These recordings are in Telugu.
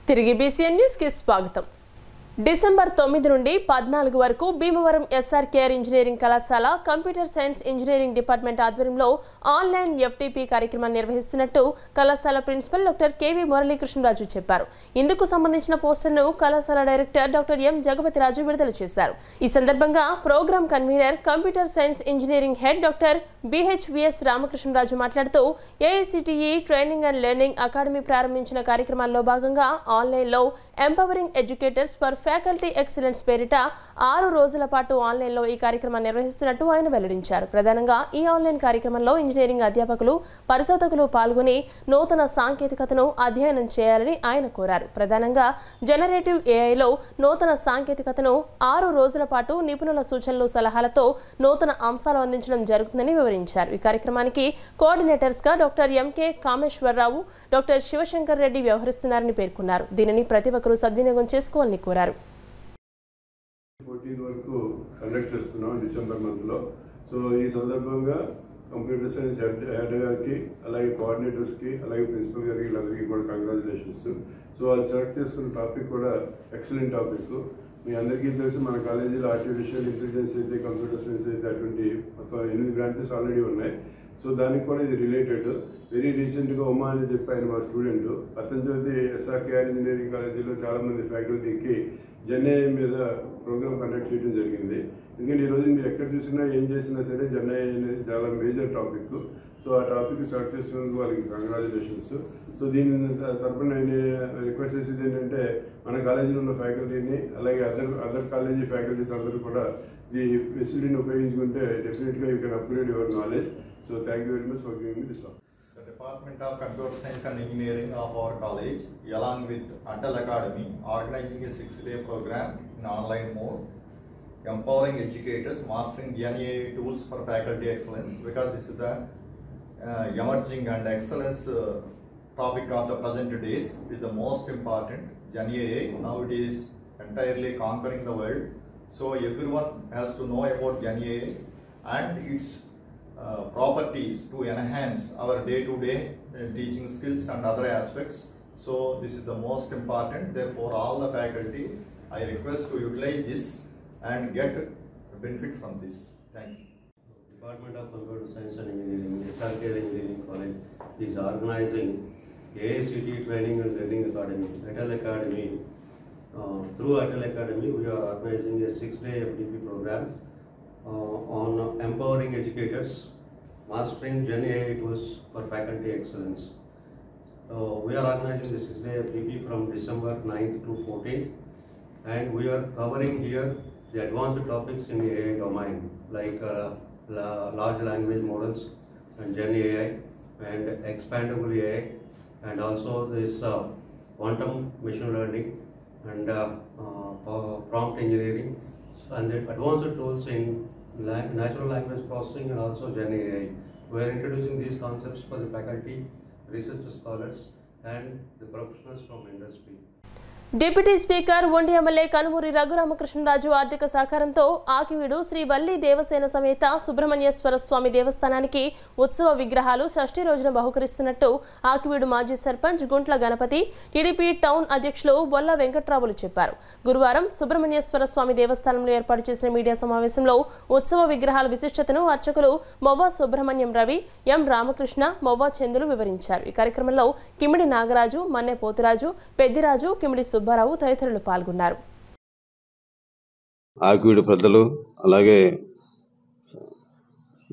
తిరిగి బీసీఎన్ న్యూస్ కి స్వాగతం. డిసెంబర్ 9 నుండి 14 వరకు భీమవరం ఎస్ఆర్ కేర్ ఇంజనీరింగ్ కళాశాల కంప్యూటర్ సైన్స్ ఇంజనీరింగ్ డిపార్ట్మెంట్ ఆధ్వర్యంలో ఆన్లైన్ ఎఫ్టీపీ కార్యక్రమాన్ని నిర్వహిస్తున్నట్టు కళాశాల ప్రిన్సిపల్ డాక్టర్ కేవీ మురళీకృష్ణరాజు చెప్పారు. ఇందుకు సంబంధించిన పోస్టర్ను కళాశాల డైరెక్టర్ డాక్టర్ ఎం జగపతిరాజు విడుదల చేశారు. ఈ సందర్భంగా programme convener computer science engineering head doctor BHVS Ramakrishnaraju మాట్లాడుతూ AICTE training and learning academy ప్రారంభించిన కార్యక్రమాల్లో భాగంగా ఆన్లైన్లో empowering educators for faculty excellence పేరిట 6 రోజుల పాటు ఆన్లైన్లో ఈ కార్యక్రమాన్ని నిర్వహిస్తున్నట్టు ఆయన వెల్లడించారు. ప్రధానంగా ఈ ఆన్లైన్ కార్యక్రమంలో ఇంజనీరింగ్ అధ్యాపకులు, పరిశోధకులు పాల్గొని నూతన సాంకేతికతను అధ్యయనం చేయాలని ఆయన కోరారు. ప్రధానంగా జనరేటివ్ ఏఐలో నూతన సాంకేతికతను 6 రోజుల పాటు నిపుణుల సూచనలు, సలహాలతో నూతన అంశాలు అందించడం జరుగుతుందని వివరించారు. ఈ కార్యక్రమానికి కోఆర్డినేటర్స్గా doctor MK Kameswararao, doctor Sivashankar Reddy వ్యవహరిస్తున్నారని పేర్కొన్నారు. దీనిని ప్రతి ఒక్కరూ సద్వినియోగం చేసుకోవాలని కోరారు. 14 వరకు కండక్ట్ చేస్తున్నాం డిసెంబర్ మంత్లో. సో ఈ సందర్భంగా కంప్యూటర్ సైన్స్ హెడ్ గారికి, అలాగే కోఆర్డినేటర్స్కి, అలాగే ప్రిన్సిపల్ గారికి, వీళ్ళందరికీ కూడా కంగ్రాచులేషన్స్. సో వాళ్ళు సెలెక్ట్ చేసుకున్న టాపిక్ కూడా ఎక్సలెంట్ టాపిక్. మీ అందరికీ తెలిసి మన కాలేజీలో ఆర్టిఫిషియల్ ఇంటెలిజెన్స్ అయితే, కంప్యూటర్ సైన్స్ అయితే అటువంటి మొత్తం 8 బ్రాంచెస్ ఆల్రెడీ ఉన్నాయి. సో దానికి కూడా ఇది రిలేటెడ్. వెరీ రీసెంట్గా ఉమా అని చెప్పి ఆయన మా స్టూడెంట్, అతని చదివి ఎస్ఆర్కేఆర్ ఇంజనీరింగ్ కాలేజీలో చాలామంది ఫ్యాకల్టీకి జెన్ఏఐ మీద ప్రోగ్రామ్ కండక్ట్ చేయడం జరిగింది. ఎందుకంటే ఈరోజు మీరు ఎక్కడ చూసినా ఏం చేసినా సరే జెన్ఏఐ అనేది చాలా మేజర్ టాపిక్. సో ఆ టాపిక్ సెలెక్ట్ చేసినందుకు వాళ్ళకి కంగ్రాచులేషన్స్. సో దీని తరఫున నేను రిక్వెస్ట్ చేసేది ఏంటంటే, మన కాలేజీలో ఉన్న ఫ్యాకల్టీని, అలాగే అదర్ కాలేజీ ఫ్యాకల్టీస్ అందరూ కూడా ఈ ఫెసిలిటీని ఉపయోగించుకుంటే డెఫినెట్గా you can upgrade your knowledge. So thank you very much for giving me this talk. The Department of Computer Science and Engineering of our college, along with Atal Academy, organizing a 6-day program in online mode, empowering educators, mastering GenAI tools for faculty excellence, because this is the emerging and excellence topic of the present days, is the most important. GenAI, now it is entirely conquering the world. So everyone has to know about GenAI and its properties to enhance our day-to-day teaching skills and other aspects. So this is the most important. Therefore, all the faculty, I request to utilize this and get benefit from this. Thank you. Department of Computer Science and Engineering, SRK Engineering College is organizing AICT Training and Learning Academy, Atal Academy. Through Atal Academy, we are organizing a 6-day FDP program on empowering educators, mastering GenAI tools for faculty excellence. We are organizing this 6-day FDP from December 9th to 14th, and we are covering here the advanced topics in the AI domain, like large language models and GenAI and expandable AI, and also this quantum machine learning and prompt engineering, and the advanced tools in natural language processing and also GenAI. We are introducing these concepts for the faculty, research scholars and the professionals from industry. Deputy speaker ఉండి ఎమ్మెల్యే కనుమూరి రఘురామకృష్ణరాజు ఆర్థిక సహకారంతో ఆకివీడు శ్రీ వల్లి దేవసేన సమేత సుబ్రహ్మణ్యేశ్వర స్వామి దేవస్థానానికి ఉత్సవ విగ్రహాలు షష్ఠి రోజున బహుకరిస్తున్నట్టు ఆకివీడు మాజీ సర్పంచ్ గుంట్ల గణపతి, టీడీపీ టౌన్ అధ్యక్షులు బొల్ల వెంకట్రావులు చెప్పారు. గురువారం సుబ్రహ్మణ్యేశ్వర స్వామి దేవస్థానంలో ఏర్పాటు చేసిన మీడియా సమావేశంలో ఉత్సవ విగ్రహాల విశిష్టతను అర్చకులు మొవ్వ సుబ్రహ్మణ్యం రవి, ఎం రామకృష్ణ, మొవ్వ చందులు వివరించారు. ఈ కార్యక్రమంలో కిమిడి నాగరాజు, మన్నె పోతురాజు, పెద్దిరాజు, కిమిడి సుబ్బారావు తదితరులు పాల్గొన్నారు. ఆకివీడు పెద్దలు, అలాగే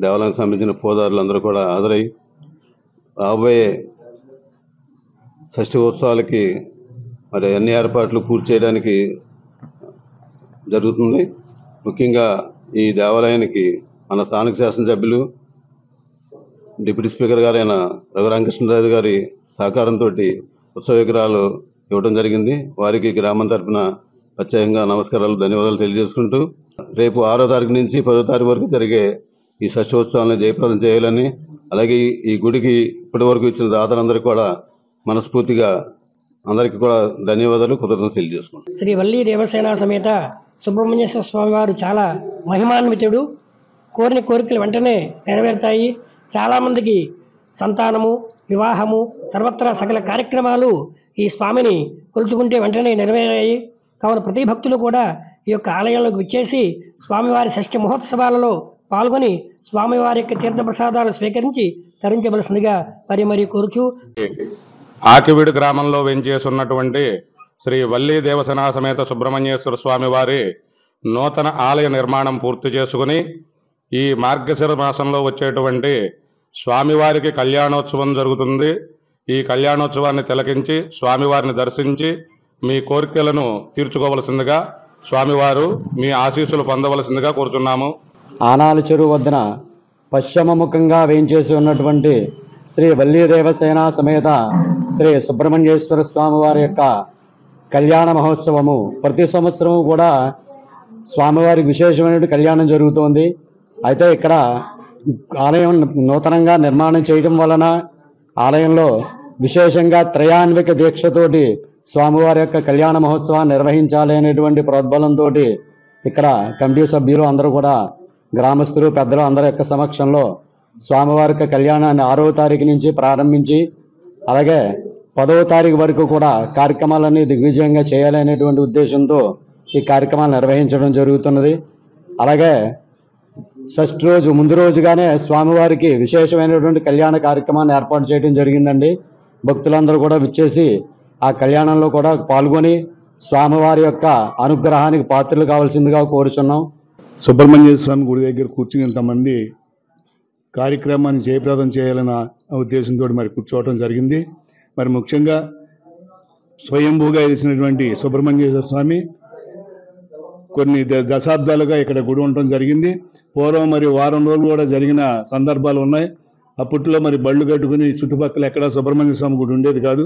దేవాలయానికి సంబంధించిన పూజారులందరూ కూడా హాజరై రాబోయే షష్ఠి ఉత్సవాలకి మరి అన్ని ఏర్పాట్లు పూర్తి చేయడానికి జరుగుతుంది. ముఖ్యంగా ఈ దేవాలయానికి మన స్థానిక శాసనసభ్యులు, డిప్యూటీ స్పీకర్ గారైన రఘురామకృష్ణరాజు గారి సహకారంతో ఉత్సవ విగ్రహాలు ఇవ్వడం జరిగింది. వారికి గ్రామం తరఫున ప్రత్యేకంగా నమస్కారాలు, ధన్యవాదాలు తెలియజేసుకుంటూ రేపు 6వ తారీఖు నుంచి 10వ తారీఖు వరకు జరిగే ఈ షష్ఠోత్సవాలను జయప్రదం చేయాలని, అలాగే ఈ గుడికి ఇప్పటి వరకు ఇచ్చిన దాతలందరికీ కూడా మనస్ఫూర్తిగా అందరికీ కూడా ధన్యవాదాలు, కృతజ్ఞతలు తెలియజేసుకుంటాం. శ్రీ వల్లి దేవసేన సమేత సుబ్రహ్మణ్యేశ్వర స్వామి వారు చాలా మహిమాన్వితుడు. కోరిన కోరికలు వెంటనే నెరవేరుతాయి. చాలామందికి సంతానము, వివాహము, సర్వత్రా సకల కార్యక్రమాలు ఈ స్వామిని కొలుచుకుంటే వెంటనే నెరవేరాయి. కావున ప్రతి భక్తులు కూడా ఈ యొక్క ఆలయంలోకి విచ్చేసి స్వామివారి షష్ఠి మహోత్సవాలలో పాల్గొని స్వామివారి యొక్క తీర్థప్రసాదాలు స్వీకరించి తరించవలసిందిగా మరి కోరుచు. ఆకివీడు గ్రామంలో వెంచేసున్నటువంటి శ్రీ వల్లీ దేవసేన సమేత సుబ్రహ్మణ్యేశ్వర స్వామివారి నూతన ఆలయ నిర్మాణం పూర్తి చేసుకుని ఈ మార్గశిర మాసంలో వచ్చేటువంటి స్వామివారికి కళ్యాణోత్సవం జరుగుతుంది. ఈ కళ్యాణోత్సవాన్ని తిలకించి స్వామివారిని దర్శించి మీ కోరికలను తీర్చుకోవలసిందిగా స్వామివారు మీ ఆశీస్సులు పొందవలసిందిగా కోరుతున్నాము. ఆనాలు చెరువు వద్దన పశ్చిమముఖంగా వేయించేసి ఉన్నటువంటి శ్రీ వల్లీ దేవసేన సమేత శ్రీ సుబ్రహ్మణ్యేశ్వర స్వామివారి యొక్క కళ్యాణ మహోత్సవము ప్రతి సంవత్సరం కూడా స్వామివారికి విశేషమైన కళ్యాణం జరుగుతోంది. అయితే ఇక్కడ ఆలయం నూతనంగా నిర్మాణం చేయడం వలన ఆలయంలో విశేషంగా త్రయాన్విక దీక్షతోటి స్వామివారి యొక్క కళ్యాణ మహోత్సవాన్ని నిర్వహించాలి అనేటువంటి ప్రోద్బలంతో ఇక్కడ కమిటీ సభ్యులు అందరూ కూడా గ్రామస్తులు పెద్దలు అందరి యొక్క సమక్షంలో స్వామివారి యొక్క కళ్యాణాన్ని 6వ తారీఖు నుంచి ప్రారంభించి అలాగే 10వ తారీఖు వరకు కూడా కార్యక్రమాలన్నీ దిగ్విజయంగా చేయాలనేటువంటి ఉద్దేశంతో ఈ కార్యక్రమాలు నిర్వహించడం జరుగుతున్నది. అలాగే షష్ఠి రోజు ముందు రోజుగానే స్వామివారికి విశేషమైనటువంటి కళ్యాణ కార్యక్రమాన్ని ఏర్పాటు చేయడం జరిగిందండి. భక్తులందరూ కూడా విచ్చేసి ఆ కళ్యాణంలో కూడా పాల్గొని స్వామివారి యొక్క అనుగ్రహానికి పాత్రలు కావాల్సిందిగా కోరుచున్నాం. సుబ్రహ్మణ్య స్వామి గుడి దగ్గర కూర్చుని ఇంతమంది కార్యక్రమాన్ని జయప్రదం చేయాలన్న ఉద్దేశంతో మరి కూర్చోవడం జరిగింది. మరి ముఖ్యంగా స్వయంభూగా వెలిసినటువంటి సుబ్రహ్మణ్యేశ్వర స్వామి కొన్ని దశాబ్దాలుగా ఇక్కడ గుడి ఉండటం జరిగింది. పూర్వం మరి వారం రోజులు కూడా జరిగిన సందర్భాలు ఉన్నాయి. అప్పట్లో మరి బళ్ళు కట్టుకుని చుట్టుపక్కల ఎక్కడ సుబ్రహ్మణ్య స్వామి గుడి ఉండేది కాదు.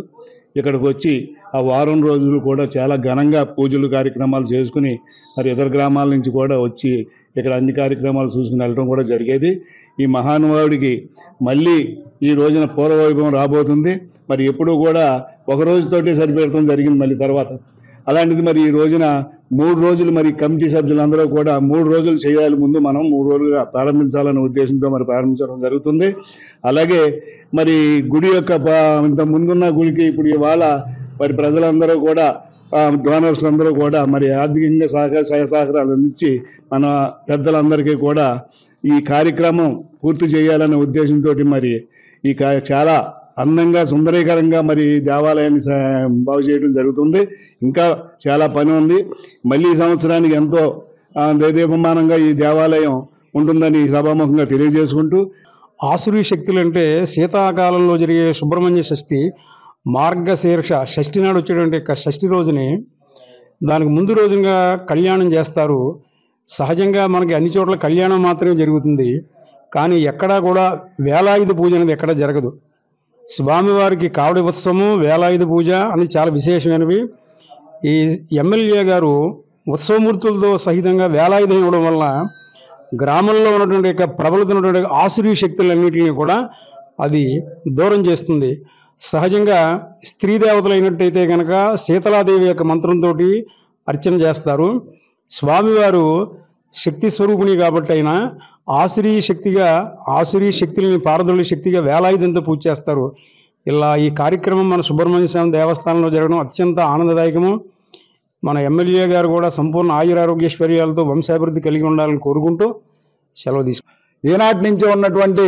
ఇక్కడికి వచ్చి ఆ వారం రోజులు కూడా చాలా ఘనంగా పూజలు కార్యక్రమాలు చేసుకుని మరి ఇతర గ్రామాల నుంచి కూడా వచ్చి ఇక్కడ అన్ని కార్యక్రమాలు చూసుకుని వెళ్ళడం కూడా జరిగేది. ఈ మహానుభావుడికి మళ్ళీ ఈ రోజున పూర్వవైభవం రాబోతుంది. మరి ఎప్పుడూ కూడా ఒక రోజుతోటే సరిపెడతాం జరిగింది మళ్ళీ తర్వాత. అలాంటిది మరి ఈ రోజున 3 రోజులు మరి కమిటీ సభ్యులందరూ కూడా 3 రోజులు చేయాలి. ముందు మనం 3 రోజులుగా ప్రారంభించాలనే ఉద్దేశంతో మరి ప్రారంభించడం జరుగుతుంది. అలాగే మరి గుడి యొక్క ఇంత ముందున్న గుడికి ఇప్పుడు ఇవాళ మరి ప్రజలందరూ కూడా డోనర్స్ అందరూ కూడా మరి ఆర్థికంగా సహకారాలు అందించి మన పెద్దలందరికీ కూడా ఈ కార్యక్రమం పూర్తి చేయాలనే ఉద్దేశంతో మరి ఈ చాలా అందంగా సుందరీకరంగా మరి దేవాలయాన్ని బాగు చేయడం జరుగుతుంది. ఇంకా చాలా పని ఉంది. మళ్ళీ ఈ సంవత్సరానికి ఎంతో దైదీపమానంగా ఈ దేవాలయం ఉంటుందని సభాముఖంగా తెలియజేసుకుంటూ, ఆసురీ శక్తులు అంటే శీతాకాలంలో జరిగే సుబ్రహ్మణ్య షష్ఠి మార్గశీర్ష షష్ఠి నాడు వచ్చేటువంటి షష్ఠి రోజుని దానికి ముందు రోజుగా కళ్యాణం చేస్తారు. సహజంగా మనకి అన్ని చోట్ల కళ్యాణం మాత్రమే జరుగుతుంది, కానీ ఎక్కడా కూడా వేలాయుధ పూజ అనేది ఎక్కడా జరగదు. స్వామివారికి కావడి ఉత్సవము వేలాయుధ పూజ అని చాలా విశేషమైనవి. ఈ ఎమ్మెల్యే గారు ఉత్సవమూర్తులతో సహితంగా వేలాయుధం ఇవ్వడం వల్ల గ్రామంలో ఉన్నటువంటి ప్రబలుతున్నటువంటి ఆసురీ శక్తులన్నింటినీ కూడా అది దూరం చేస్తుంది. సహజంగా స్త్రీ దేవతలు అయినట్టయితే కనుక శీతలాదేవి యొక్క మంత్రంతో అర్చన చేస్తారు. స్వామివారు శక్తి స్వరూపిణి కాబట్టి అయినా ఆసురీ శక్తులని పారదొలి శక్తిగా వేలాయుధంతో పూజ చేస్తారు. ఇలా ఈ కార్యక్రమం మన సుబ్రహ్మణ్య స్వామి దేవస్థానంలో జరగడం అత్యంత ఆనందదాయకము. మన ఎమ్మెల్యే గారు కూడా సంపూర్ణ ఆయురారోగ్యైశ్వర్యాలతో వంశాభివృద్ధి కలిగి ఉండాలని కోరుకుంటూ సెలవు తీసుకుంటాం. ఈనాటి నుంచి ఉన్నటువంటి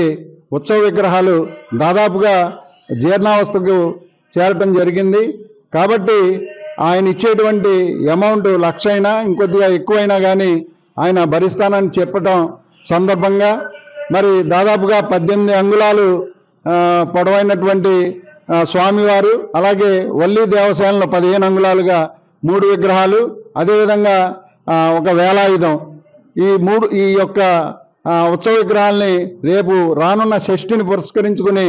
ఉత్సవ విగ్రహాలు దాదాపుగా జీర్ణావస్థకు చేరటం జరిగింది. కాబట్టి ఆయన ఇచ్చేటువంటి అమౌంట్ 1,00,000 అయినా ఇంకొద్దిగా ఎక్కువైనా కానీ ఆయన భరిస్తానని చెప్పటం సందర్భంగా మరి దాదాపుగా 18 అంగుళాలు పొడవైనటువంటి స్వామివారు, అలాగే వల్లీ దేవసేనలో 15 అంగుళాలుగా 3 విగ్రహాలు, అదేవిధంగా ఒక వేలాయుధం, ఈ యొక్క ఉత్సవ విగ్రహాలని రేపు రానున్న షష్ఠిని పురస్కరించుకుని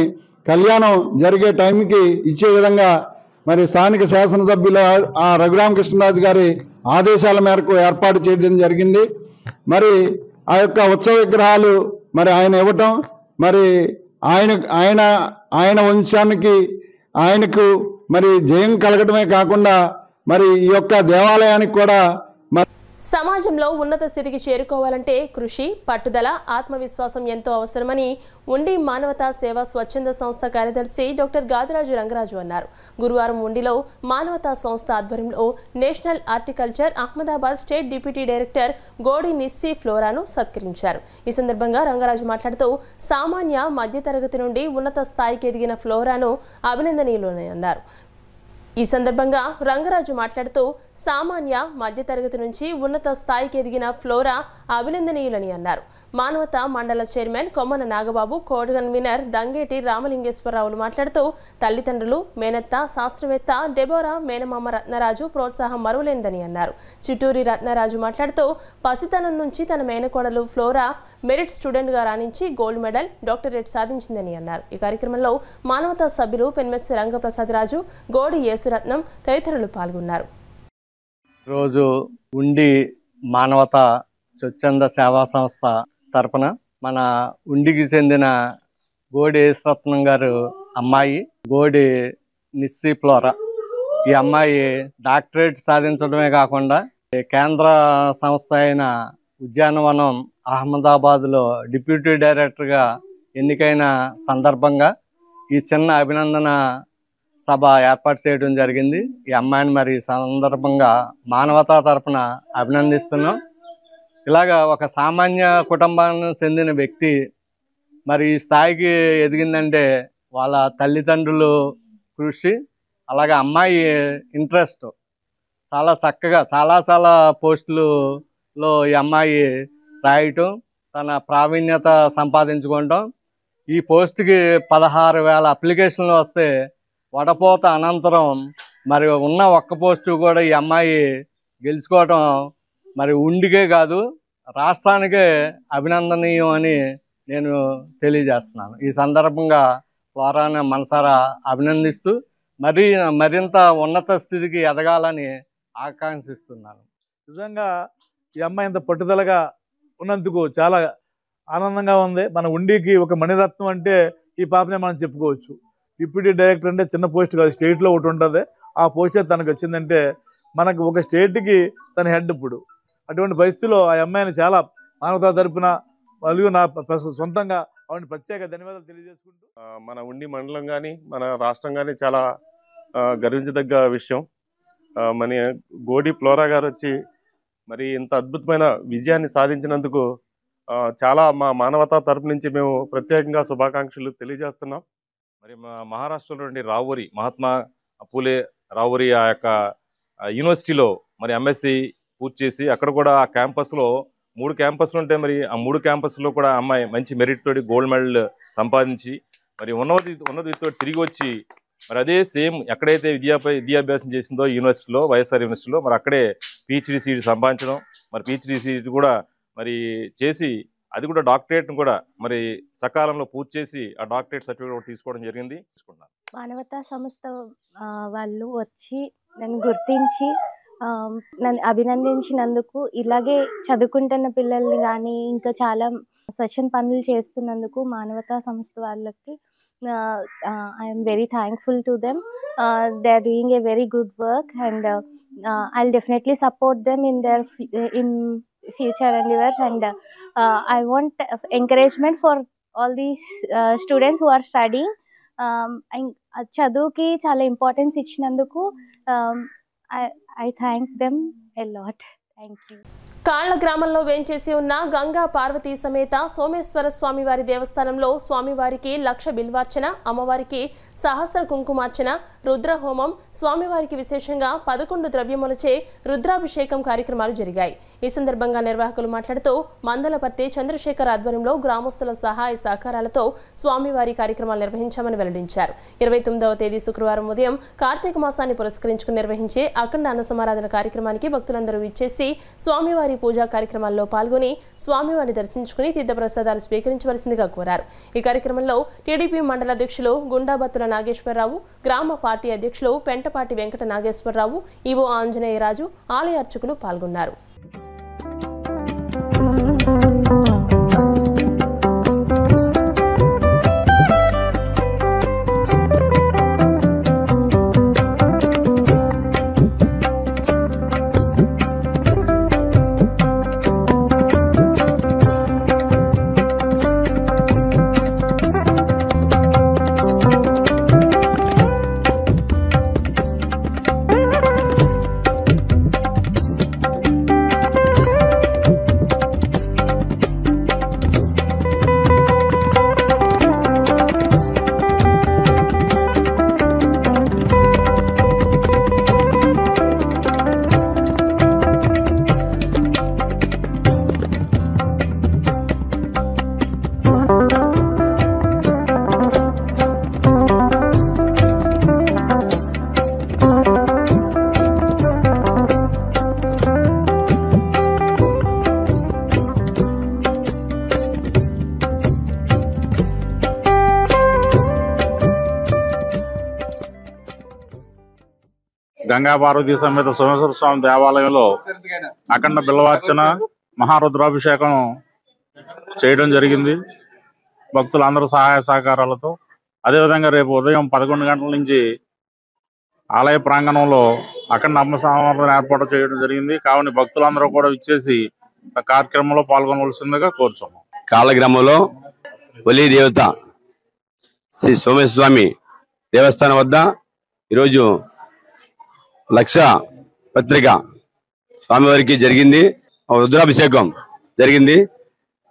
కళ్యాణం జరిగే టైంకి ఇచ్చే విధంగా మరి స్థానిక శాసనసభ్యులు రఘురామకృష్ణరాజు గారి ఆదేశాల మేరకు ఏర్పాటు చేయడం జరిగింది. మరి ఆ యొక్క ఉత్సవ విగ్రహాలు మరి ఆయన ఇవ్వటం మరి ఆయన వంశానికి ఆయనకు మరి జయం కలగటమే కాకుండా మరి ఈ యొక్క దేవాలయానికి కూడా సమాజంలో ఉన్నత స్థితికి చేరుకోవాలంటే కృషి, పట్టుదల, ఆత్మవిశ్వాసం ఎంతో అవసరమని ఉండి మానవతా సేవా స్వచ్ఛంద సంస్థ కార్యదర్శి డాక్టర్ గాదిరాజు రంగరాజు అన్నారు. గురువారం ఉండిలో మానవతా సంస్థ ఆధ్వర్యంలో national horticulture Ahmedabad state deputy director Godi Nissi ఫ్లోరాను సత్కరించారు. ఈ సందర్భంగా రంగరాజు మాట్లాడుతూ సామాన్య మధ్యతరగతి నుండి ఉన్నత స్థాయికి ఎదిగిన ఫ్లోరాను అభినందనీయులని అన్నారు. ఈ సందర్భంగా రంగరాజు మాట్లాడుతూ సామాన్య మధ్యతరగతి నుంచి ఉన్నత స్థాయికి ఎదిగిన ఫ్లోరా అభినందనీయులని అన్నారు. మానవతా మండల chairman Kommana Nagababu, co convener Dangeti రామలింగేశ్వరరావులు మాట్లాడుతూ తల్లిదండ్రులు, మేనత్త, శాస్త్రవేత్త డెబోరా, మేనమామ రత్నరాజు ప్రోత్సాహం మరువలేనిదని అన్నారు. చిట్టూరి రత్నరాజు మాట్లాడుతూ పసితనం నుంచి తన మేనకోడలు ఫ్లోరా మెరిట్ స్టూడెంట్గా రాణించి గోల్డ్ మెడల్, డాక్టరేట్ సాధించిందని అన్నారు. ఈ కార్యక్రమంలో మానవతా సభ్యులు పెన్మెత్సి రంగప్రసాద్ రాజు, గోడి యేసురత్నం తదితరులు పాల్గొన్నారు. రోజు ఉండి మానవతా స్వచ్ఛంద సేవా సంస్థ తరపున మన ఉండికి చెందిన గోడి యేసురత్నం గారు అమ్మాయి గోడి నిస్సీ ఫ్లోరా, ఈ అమ్మాయి డాక్టరేట్ సాధించడమే కాకుండా కేంద్ర సంస్థ అయిన ఉద్యానవనం అహ్మదాబాద్లో డిప్యూటీ డైరెక్టర్గా ఎన్నికైన సందర్భంగా ఈ చిన్న అభినందన సభ ఏర్పాటు చేయడం జరిగింది. ఈ అమ్మాయిని మరి సందర్భంగా మానవతా తరపున అభినందిస్తున్నాం. ఇలాగా ఒక సామాన్య కుటుంబానికి చెందిన వ్యక్తి మరి ఈ స్థాయికి ఎదిగిందంటే వాళ్ళ తల్లిదండ్రులు కృషి, అలాగే అమ్మాయి ఇంట్రెస్ట్, చాలా చక్కగా చాలా పోస్టులలో ఈ అమ్మాయి రాయటం, తన ప్రావీణ్యత సంపాదించుకోవటం. ఈ పోస్టుకి 16,000 అప్లికేషన్లు వస్తే వడపోత అనంతరం మరి ఉన్న ఒక్క పోస్టు కూడా ఈ అమ్మాయి గెలుచుకోవటం మరి ఉండికే కాదు రాష్ట్రానికే అభినందనీయం అని నేను తెలియజేస్తున్నాను. ఈ సందర్భంగా ఫ్లోరాను మనసారా అభినందిస్తూ మరింత ఉన్నత స్థితికి ఎదగాలని ఆకాంక్షిస్తున్నాను. నిజంగా ఈ అమ్మాయి ఇంత పట్టుదలగా ఉన్నందుకు చాలా ఆనందంగా ఉంది. మన ఉండికి ఒక మణిరత్నం అంటే ఈ పాపనే మనం చెప్పుకోవచ్చు. డిప్యూటీ డైరెక్టర్ అంటే చిన్న పోస్ట్ కాదు, స్టేట్లో ఒకటి ఉంటుంది. ఆ పోస్టే తనకు వచ్చిందంటే మనకు ఒక స్టేట్కి తన హెడ్. ఇప్పుడు అటువంటి పరిస్థితుల్లో ఆ అమ్మాయిని చాలా మానవతా తరపున మరియు నా సొంతంగా ఆవిడని ప్రత్యేక ధన్యవాదాలు తెలియజేసుకుంటూ, మన ఉండి మండలం కానీ మన రాష్ట్రం కానీ చాలా గర్వించదగ్గ విషయం. మన గోడి ఫ్లోరా గారు వచ్చి మరి ఇంత అద్భుతమైన విజయాన్ని సాధించినందుకు చాలా మా మానవతా తరపు నుంచి మేము ప్రత్యేకంగా శుభాకాంక్షలు తెలియజేస్తున్నాం. మరి మా మహారాష్ట్రలో నుండి రావూరి మహాత్మా పూలే రావూరి ఆ యొక్క యూనివర్సిటీలో మరి ఎంఎస్సి పూర్తి చేసి అక్కడ కూడా ఆ క్యాంపస్లో 3 క్యాంపస్లు ఉంటే మరి ఆ 3 క్యాంపస్లో కూడా అమ్మాయి మంచి మెరిట్ తోటి గోల్డ్ మెడల్ సంపాదించి మరి ఉన్నతితో తిరిగి వచ్చి మరి అదే సేమ్ ఎక్కడైతే విద్యాభ్యాసం చేసిందో యూనివర్సిటీలో, వైఎస్ఆర్ యూనివర్సిటీలో మరి అక్కడే పిహెచ్డి సీట్ సంపాదించడం, మరి పిహెచ్డి సీట్ కూడా మరి చేసి అది కూడా డాక్టరేట్ను కూడా మరి సకాలంలో పూర్తి చేసి ఆ డాక్టరేట్ సర్టిఫికేట్ తీసుకోవడం జరిగింది. మానవతా సంస్థ వాళ్ళు వచ్చి నన్ను గుర్తించి నన్ను అభినందించినందుకు, ఇలాగే చదువుకుంటున్న పిల్లల్ని కానీ ఇంకా చాలా స్వచ్ఛంద పనులు చేస్తున్నందుకు మానవతా సంస్థ వాళ్ళకి I'm very thankful to them. They are doing a very good work and I will definitely support them in their future endeavors and I want encouragement for all these students who are studying. చదువుకి చాలా ఇంపార్టెన్స్ ఇచ్చినందుకు I thank them a lot. Thank you. కాళ్ల గ్రామంలో వేంచేసి ఉన్న గంగా పార్వతీ సమేత సోమేశ్వర స్వామివారి దేవస్థానంలో స్వామివారికి 1,00,000 బిల్వార్చన, అమ్మవారికి సహస్ర కుంకుమార్చన, రుద్రహోమం, స్వామివారికి విశేషంగా 11 ద్రవ్యములచే రుద్రాభిషేకం కార్యక్రమాలు జరిగాయి. ఈ సందర్భంగా నిర్వాహకులు మాట్లాడుతూ మందలపర్తి చంద్రశేఖర్ ఆధ్వర్యంలో గ్రామస్తుల సహాయ సహకారాలతో స్వామివారి కార్యక్రమాలు నిర్వహించామని వెల్లడించారు. 29వ తేదీ శుక్రవారం ఉదయం కార్తీక మాసాన్ని పురస్కరించుకుని నిర్వహించే అఖండ అన్న సమారాధన కార్యక్రమానికి భక్తులందరూ విచ్చేసి స్వామివారి పూజా కార్యక్రమాల్లో పాల్గొని స్వామివారిని దర్శించుకుని తీర్థప్రసాదాలు స్వీకరించవలసిందిగా కోరారు. ఈ కార్యక్రమంలో టీడీపీ మండల అధ్యక్షులు గుండాబత్తుల నాగేశ్వరరావు, గ్రామ పార్టీ అధ్యక్షులు పెంటపాటి వెంకట నాగేశ్వరరావు, ఈవో ఆంజనేయరాజు, ఆలయ అర్చకులు పాల్గొన్నారు. గంగా పార్వతీ సమేత సోమేశ్వర స్వామి దేవాలయంలో అఖండ బిల్వార్చన మహారుద్రాభిషేకం చేయడం జరిగింది భక్తులందరూ సహాయ సహకారాలతో. అదేవిధంగా రేపు ఉదయం 11 గంటల నుంచి ఆలయ ప్రాంగణంలో అఖండ అమ్మ సమారాధన ఏర్పాటు చేయడం జరిగింది. కావున భక్తులందరూ కూడా విచ్చేసి కార్యక్రమంలో పాల్గొనవలసిందిగా కోరుచున్నాం. కాళగ్రామంలో వలి దేవత శ్రీ సోమేశ్వర స్వామి దేవస్థానం వద్ద ఈరోజు లక్ష పత్రిక స్వామివారికి జరిగింది, రుద్రాభిషేకం జరిగింది.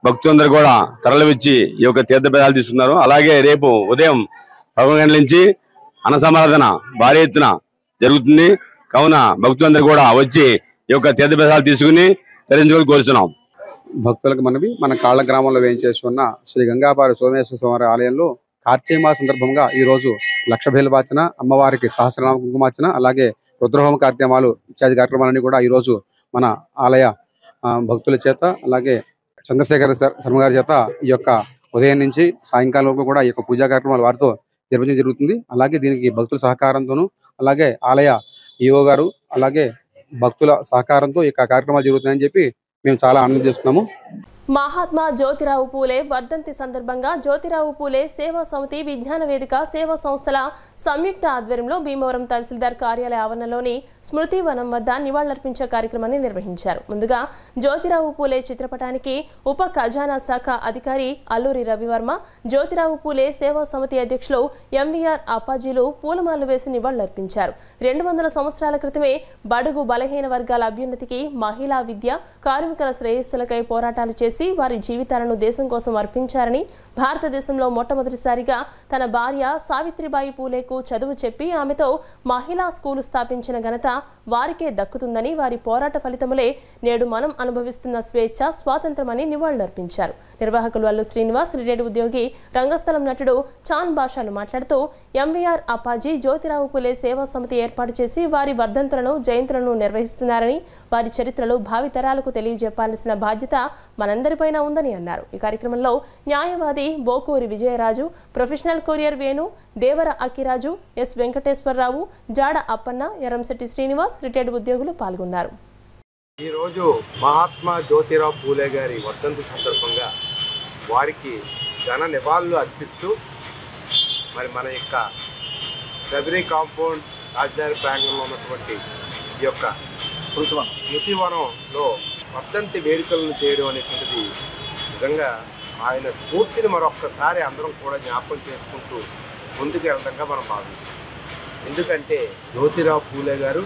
భక్తులందరూ కూడా తరలివచ్చి ఈ యొక్క తీర్థపేదాలు తీసుకున్నారు. అలాగే రేపు ఉదయం 11 గంటల నుంచి అన్న సమారాధన భారీ ఎత్తున జరుగుతుంది. కావున భక్తులందరూ కూడా వచ్చి ఈ యొక్క తీర్థపేదాలు తీసుకుని తరించుకొని కోరుచున్నాం. భక్తులకు మనవి, మన కాళ్ళ గ్రామంలో వేయించేసి ఉన్న శ్రీ గంగాపారి సోమేశ్వర స్వామి ఆలయంలో కార్తీక మాస సందర్భంగా ఈ రోజు లక్ష బిల్వార్చన, అమ్మవారికి సహస్రనామ కుంకుమార్చన, అలాగే రుద్రహోమ కార్యక్రమాలు ఇత్యాది కార్యక్రమాలన్నీ కూడా ఈ రోజు మన ఆలయ భక్తుల చేత, అలాగే చంద్రశేఖర శర్మ గారి చేత ఈ యొక్క ఉదయం నుంచి సాయంకాలం వరకు కూడా ఈ యొక్క పూజా కార్యక్రమాలు వారితో జరిపించడం జరుగుతుంది. అలాగే దీనికి భక్తుల సహకారంతోనూ, అలాగే ఆలయ ఈవో గారు, అలాగే భక్తుల సహకారంతో ఈ కార్యక్రమాలు జరుగుతున్నాయని చెప్పి మేము చాలా ఆనందం చేస్తున్నాము. మహాత్మా జ్యోతిరావు పూలే వర్ధంతి సందర్భంగా జ్యోతిరావు పూలే సేవా సమితి, విజ్ఞాన వేదిక సేవా సంస్థల సంయుక్త ఆధ్వర్యంలో భీమవరం తహసీల్దార్ కార్యాలయ ఆవరణలోని స్మృతి వనం వద్ద నివాళులర్పించే కార్యక్రమాన్ని నిర్వహించారు. ముందుగా జ్యోతిరావు పూలే చిత్రపటానికి ఉప ఖజానా శాఖ అధికారి అల్లూరి రవివర్మ, జ్యోతిరావు పూలే సేవా సమితి అధ్యక్షులు ఎంవీఆర్ అప్పాజీలు పూలమాలలు వేసి నివాళులర్పించారు. 200 సంవత్సరాల క్రితమే బడుగు బలహీన వర్గాల అభ్యున్నతికి, మహిళా విద్య, కార్మికుల శ్రేయస్సులకై పోరాటాలు చేసి వారి జీవితాలను దేశం కోసం అర్పించారని, భారతదేశంలో మొట్టమొదటిసారిగా తన భార్య సావిత్రిబాయి పూలేకు చదువు చెప్పి ఆమెతో మహిళా స్కూలు స్థాపించిన ఘనత వారికే దక్కుతుందని, వారి పోరాట ఫలితములే నేడు మనం అనుభవిస్తున్న స్వేచ్ఛ, స్వాతంత్రమని నివాళులర్పించారు. నిర్వాహకులు అల్లు శ్రీనివాస్, రిటైర్డ్ ఉద్యోగి, రంగస్థలం నటుడు చాన్ బాషాలు మాట్లాడుతూ ఎంవీఆర్ అప్పాజీ జ్యోతిరావు పూలే సేవా సమితి ఏర్పాటు చేసి వారి వర్ధంతులను, జయంతులను నిర్వహిస్తున్నారని, వారి చరిత్రలు భావితరాలకు తెలియజెప్పాల్సిన బాధ్యత మనందరిపైన ఉందని అన్నారు. ఈ కార్యక్రమంలో న్యాయవాది బోకూరి విజయరాజు, ప్రొఫెషనల్ కొరియర్ వేణు, దేవర అక్కిరాజు, ఎస్ వెంకటేశ్వరరావు, జాడ అప్పన్న, ఎరంశెట్టి శ్రీనివాస్, రిటైర్డ్ ఉద్యోగులు పాల్గొన్నారు. ఈరోజు మహాత్మా జ్యోతిరావు పూలే గారి వర్ధంతి సందర్భంగా వారికి ఘన నివాళులు అర్పిస్తూ మరి మన యొక్క ట్రెజరీ కాంపౌండ్ రాజధాని ప్రాంగణంలో ఉన్నటువంటి ఈ యొక్క స్మృతివనంలో వర్ధంతి వేడుకలను చేయడం అనేటువంటిది నిజంగా ఆయన స్ఫూర్తిని మరొక్కసారి అందరం కూడా జ్ఞాపకం చేసుకుంటూ ముందుకు వెళ్ళడంగా మనం భావిస్తాం. ఎందుకంటే జ్యోతిరావు పూలే గారు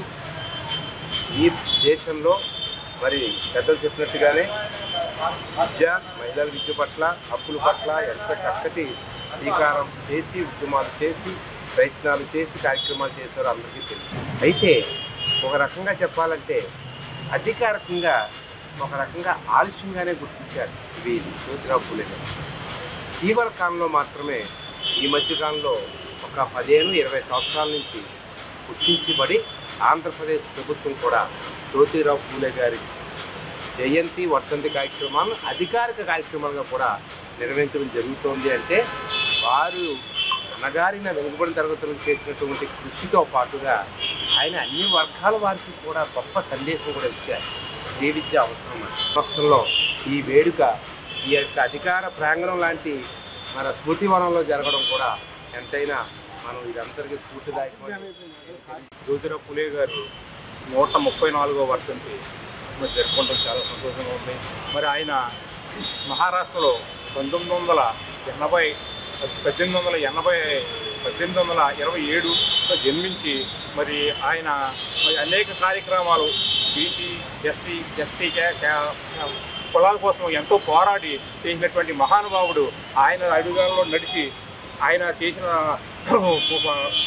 ఈ దేశంలో మరి పెద్దలు చెప్పినట్టుగానే విద్య, మహిళల విద్య పట్ల, హక్కుల పట్ల ఎంత చక్కటి శ్రీకారం చేసి, ఉద్యమాలు చేసి, ప్రయత్నాలు చేసి, కార్యక్రమాలు చేశారో అందరికీ తెలుసు. అయితే ఒక రకంగా చెప్పాలంటే అధికారికంగా ఒక రకంగా ఆలస్యంగానే గుర్తించారు ఇవి జ్యోతిరావు పూలే గారు. ఇటీవల కాలంలో మాత్రమే, ఈ మధ్యకాలంలో ఒక 15-20 సంవత్సరాల నుంచి గుర్తించబడి ఆంధ్రప్రదేశ్ ప్రభుత్వం కూడా జ్యోతిరావు పూలే గారి జయంతి, వర్ధంతి కార్యక్రమాలను అధికారిక కార్యక్రమాలుగా కూడా నిర్వహించడం జరుగుతోంది. అంటే వారు అణగారిన వెనుకబడిన తరగతులకు చేసినటువంటి కృషితో పాటుగా ఆయన అన్ని వర్గాల వారికి కూడా గొప్ప సందేశం కూడా ఇచ్చారు. స్త్రీ విద్య అవసరం పక్షంలో ఈ వేడుక ఈ యొక్క అధికార ప్రాంగణం లాంటి మన స్మృతివనంలో జరగడం కూడా ఎంతైనా మనం ఇదందరికీ స్ఫూర్తిదాయకం. జ్యోతిరావు పూలే గారు 134వ వర్ధంతి జరుపుకోవడం చాలా సంతోషంగా ఉంది. మరి ఆయన మహారాష్ట్రలో 1827లో జన్మించి మరి ఆయన అనేక కార్యక్రమాలు బీసీ, ఎస్సీ, ఎస్టీ కులాల కోసం ఎంతో పోరాడి చేసినటువంటి మహానుభావుడు. ఆయన అడుగులో నడిచి ఆయన చేసిన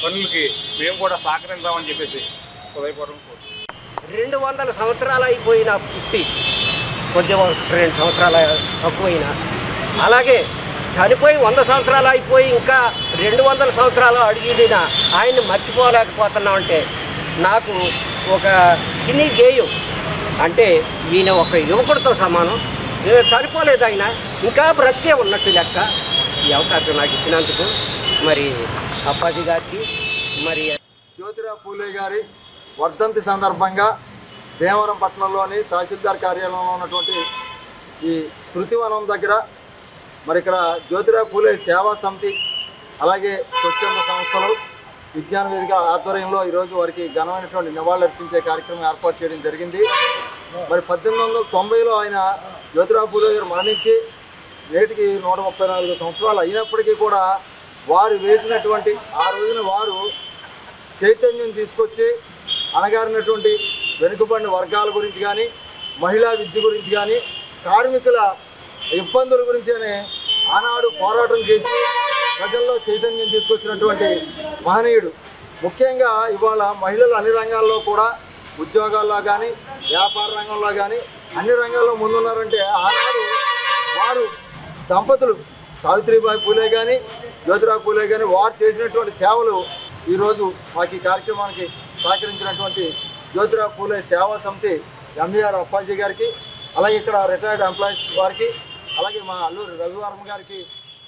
పనులకి మేము కూడా సహకరిద్దామని చెప్పేసి హృదయపూర్వకం కోరుతున్నాం. 200 సంవత్సరాలు అయిపోయిన పుట్టి కొద్దిగా 2 సంవత్సరాలు తక్కువైనా, అలాగే చనిపోయి 100 సంవత్సరాలు అయిపోయి ఇంకా 200 సంవత్సరాలు అడిగిన ఆయన్ని మర్చిపోలేకపోతున్నామంటే నాకు ఒక సినీ గేయం అంటే ఈయన ఒక యువకుడితో సమానం. చనిపోలేదు, ఆయన ఇంకా బ్రతికే ఉన్నట్టు లెక్క. ఈ అవకాశం నాకు ఇచ్చినందుకు మరి అప్పాజీ గారికి, మరి జ్యోతిరావు పూలే గారి వర్ధంతి సందర్భంగా భీమవరం పట్టణంలోని తహసీల్దార్ కార్యాలయంలో ఉన్నటువంటి ఈ శృతివనం దగ్గర మరి ఇక్కడ జ్యోతిరావు పూలే సేవా సమితి అలాగే స్వచ్ఛంద సంస్థలు విజ్ఞాన వేదిక ఆధ్వర్యంలో ఈరోజు వారికి ఘనమైనటువంటి నివాళులు అర్పించే కార్యక్రమం ఏర్పాటు చేయడం జరిగింది. మరి 1890లో ఆయన జ్యోతిరావు పూలే గారు మరణించి నేటికి 134 సంవత్సరాలు అయినప్పటికీ కూడా వారు వేసినటువంటి ఆ రోజున వారు చైతన్యం తీసుకొచ్చి అణగారినటువంటి వెనుకబడిన వర్గాల గురించి కానీ మహిళా విద్య గురించి కానీ కార్మికుల ఇబ్బందుల గురించి ఆనాడు పోరాటం చేసి ప్రజల్లో చైతన్యం తీసుకొచ్చినటువంటి మహనీయుడు. ముఖ్యంగా ఇవాళ మహిళలు అన్ని రంగాల్లో కూడా ఉద్యోగాల్లో కానీ వ్యాపార రంగంలో కానీ అన్ని రంగాల్లో ముందున్నారంటే ఆనాడు వారు దంపతులు సావిత్రిబాయి పూలే కానీ జ్యోతిరావు పూలే కానీ వారు చేసినటువంటి సేవలు ఈరోజు మాకు ఈ కార్యక్రమానికి సహకరించినటువంటి జ్యోతిరావు పూలే సేవా సమితి ఎంవీఆర్ అప్పాజీ గారికి అలాగే ఇక్కడ రిటైర్డ్ ఎంప్లాయీస్ వారికి అలాగే మా అల్లూరి రవివర్మ గారికి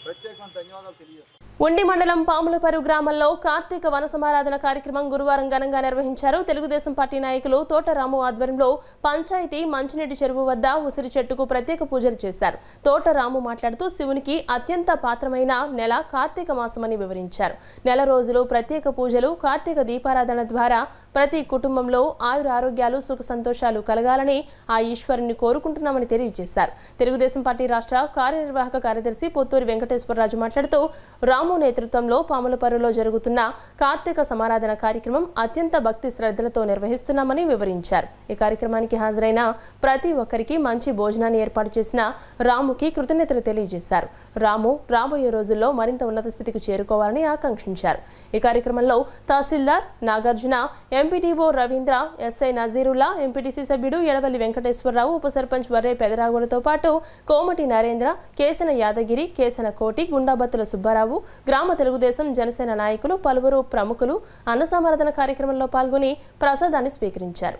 ప్రత్యేకమైన ధన్యవాదాలు తెలియజేస్తాను. ఉండి మండలం పాములపరు గ్రామంలో కార్తీక వన సమారాధన కార్యక్రమం గురువారం ఘనంగా నిర్వహించారు. తెలుగుదేశం పార్టీ నాయకులు తోటరాము ఆధ్వర్యంలో పంచాయతీ మంచినీటి చెరువు వద్ద ఉసిరి చెట్టుకు ప్రత్యేక పూజలు చేశారు. తోటరాము మాట్లాడుతూ శివునికి అత్యంత పాత్రమైన నెల కార్తీక మాసమని వివరించారు. నెల రోజులు ప్రత్యేక పూజలు కార్తీక దీపారాధన ద్వారా ప్రతి కుటుంబంలో ఆయుర ఆరోగ్యాలు సుఖ సంతోషాలు కలగాలని ఆ ఈశ్వరుని కోరుకుంటున్నామని తెలియజేశారు. తెలుగుదేశం పార్టీ రాష్ట్ర కార్యనిర్వాహక కార్యదర్శి పొత్తూరి వెంకటేశ్వరరాజు మాట్లాడుతూ రాము నేతృత్వంలో పాములపరులో జరుగుతున్న కార్తీక సమారాధన కార్యక్రమం అత్యంత భక్తి శ్రద్ధలతో నిర్వహిస్తున్నామని వివరించారు. ఈ కార్యక్రమానికి హాజరైన ప్రతి ఒక్కరికి మంచి భోజనాన్ని ఏర్పాటు చేసిన రాముకి కృతజ్ఞతలు తెలియజేశారు. రాము రాబోయే రోజుల్లో మరింత ఉన్నత స్థితికి చేరుకోవాలని ఆకాంక్షించారు. ఈ కార్యక్రమంలో tahsildar Nagarjuna, MPDO Ravindra, SI Nazirulla, MPTC సభ్యుడు ఎడవల్లి వెంకటేశ్వరరావు, ఉప సర్పంచ్ వర్రే పెదరాగులతో పాటు కోమటి నరేంద్ర, కేసన యాదగిరి, కేసన కోటి, గుండాబత్తుల సుబ్బారావు, గ్రామ తెలుగుదేశం జనసేన నాయకులు పలువురు ప్రముఖులు అన్న సమారాధన కార్యక్రమంలో పాల్గొని ప్రసాదాన్ని స్వీకరించారు.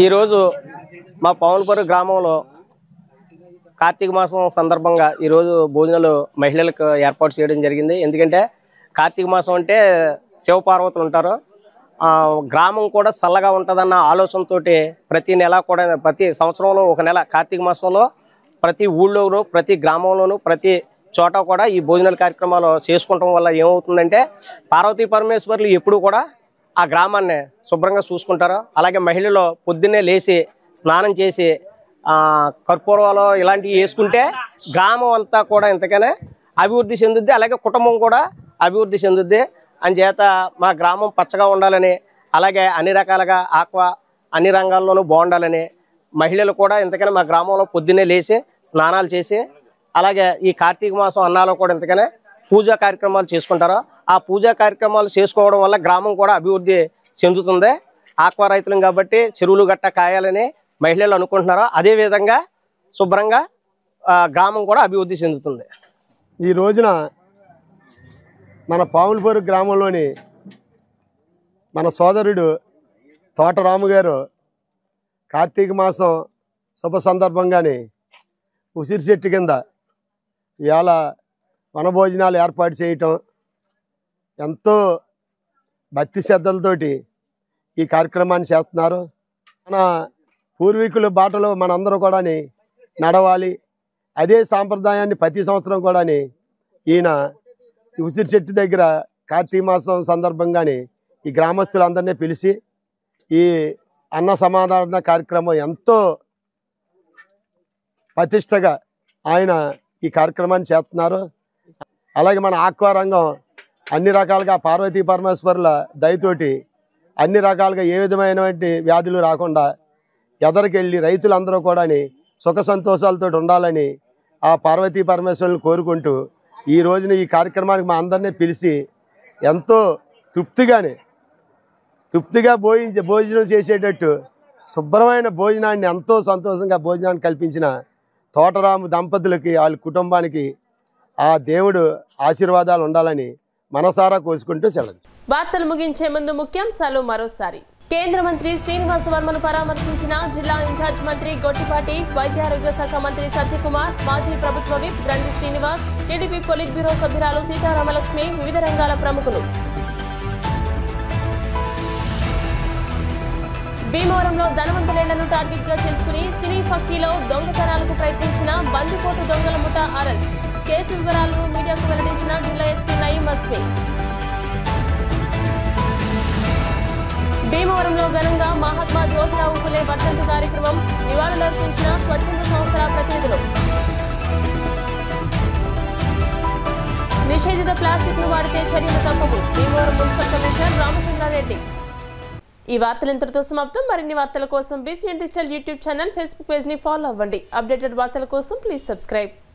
ఈరోజు మా పాములపరు గ్రామంలో కార్తీక మాసం సందర్భంగా ఈరోజు భోజనాలు మహిళలకు ఏర్పాటు చేయడం జరిగింది. ఎందుకంటే కార్తీక మాసం అంటే శివపార్వతులు ఉంటారు, గ్రామం కూడా చల్లగా ఉంటుందన్న ఆలోచనతో ప్రతి నెల కూడా ప్రతి సంవత్సరంలో ఒక నెల కార్తీక మాసంలో ప్రతి ఊళ్ళోనూ ప్రతి గ్రామంలోనూ ప్రతి చోట కూడా ఈ భోజనాల కార్యక్రమాలు చేసుకోవటం వల్ల ఏమవుతుందంటే పార్వతీ పరమేశ్వర్లు ఎప్పుడు కూడా ఆ గ్రామాన్ని శుభ్రంగా చూసుకుంటారు. అలాగే మహిళలు పొద్దున్నే లేచి స్నానం చేసి కర్పూరాలు ఇలాంటివి వేసుకుంటే గ్రామం అంతా కూడా ఇంతకనే అభివృద్ధి చెందుద్ది, అలాగే కుటుంబం కూడా అభివృద్ధి చెందుద్ది. అంచేత మా గ్రామం పచ్చగా ఉండాలని, అలాగే అన్ని రకాలుగా ఆక్వా అన్ని రంగాల్లోనూ బాగుండాలని మహిళలు కూడా ఇంతకనే మా గ్రామంలో పొద్దున్నే లేచి స్నానాలు చేసి అలాగే ఈ కార్తీక మాసం అన్నాలో కూడా ఇంతకనే పూజా కార్యక్రమాలు చేసుకుంటారు. ఆ పూజా కార్యక్రమాలు చేసుకోవడం వల్ల గ్రామం కూడా అభివృద్ధి చెందుతుంది. ఆక్వా రైతులం కాబట్టి చెరువులు గట్ట కాయాలని మహిళలు అనుకుంటున్నారు. అదేవిధంగా శుభ్రంగా గ్రామం కూడా అభివృద్ధి చెందుతుంది. ఈ రోజున మన పాములపరు గ్రామంలోని మన సోదరుడు తోటరాము గారు కార్తీక మాసం శుభ సందర్భంగానే ఉసిరి చెట్టు కింద ఇవాళ వనభోజనాలు ఏర్పాటు చేయటం ఎంతో భక్తి శ్రద్ధలతోటి ఈ కార్యక్రమాన్ని చేస్తున్నారు. మన పూర్వీకుల బాటలో మనందరూ కూడా నడవాలి. అదే సాంప్రదాయాన్ని ప్రతి సంవత్సరం కూడా ఈయన ఉసిరి చెట్టు దగ్గర కార్తీక మాసం సందర్భంగానే ఈ గ్రామస్తులందరినీ పిలిచి ఈ అన్న సమాధాన కార్యక్రమం ఎంతో ప్రతిష్టగా ఆయన ఈ కార్యక్రమాన్ని చేస్తున్నారు. అలాగే మన ఆక్వా రంగం అన్ని రకాలుగా పార్వతీ పరమేశ్వరుల దయతోటి అన్ని రకాలుగా ఏ విధమైనటువంటి వ్యాధులు రాకుండా ఎదరికెళ్ళి రైతులందరూ కూడా సుఖ సంతోషాలతో ఉండాలని ఆ పార్వతీ పరమేశ్వరుని కోరుకుంటూ ఈ రోజున ఈ కార్యక్రమానికి మా అందరినీ పిలిచి ఎంతో తృప్తిగా భోజనం చేసేటట్టు శుభ్రమైన భోజనాన్ని ఎంతో సంతోషంగా భోజనాన్ని కల్పించిన తోటరాము దంపతులకి వాళ్ళ కుటుంబానికి ఆ దేవుడు ఆశీర్వాదాలు ఉండాలని మనసారా కోరుకుంటూ సెలవు. వార్తలు ముగించే ముందు ముఖ్యాంశాలు మరోసారి. కేంద్ర మంత్రి శ్రీనివాస వర్మను పరామర్శించిన జిల్లా ఇన్ఛార్జ్ మంత్రి గొట్టిపాటి, వైద్యారోగ్య శాఖ మంత్రి సత్యకుమార్, మాజీ ప్రభుత్వ విప్ గ్రంథి శ్రీనివాస్, టీడీపీ పొలిట్ బ్యూరో సభ్యురాలు సీతారామలక్ష్మి, వివిధ రంగాల ప్రముఖులు. భీమవరంలో ధనవంతులేళ్లను టార్గెట్ గా చేసుకుని సినీ ఫక్కీలో దొంగతనాలకు ప్రయత్నించిన బందిపోటు దొంగల ముఠా అరెస్ట్. కేసు వివరాలు మీడియాకు వెల్లడించిన జిల్లా ఎస్పీ నయీం అస్మి. భీమవరంలో ఘనంగా మహాత్మా జ్యోతిరావు ఫులే వర్ధంతి కార్యక్రమం, నివాళులర్పించిన స్వచ్ఛంద సంస్థల ప్రతినిధులు. నిషేధిత ప్లాస్టిక్ ను వాడితే చర్యలు తప్పవు, భీమవరం మున్సిపల్ కమిషనర్ రామచంద్రారెడ్డి. ఈ వార్తలు ఇంతటితో సమాప్తం. మరిన్ని వార్తల కోసం BCN digital YouTube channel, Facebook page ని ఫాలో అవ్వండి. అప్డేటెడ్ వార్తల కోసం ప్లీజ్ సబ్స్క్రైబ్.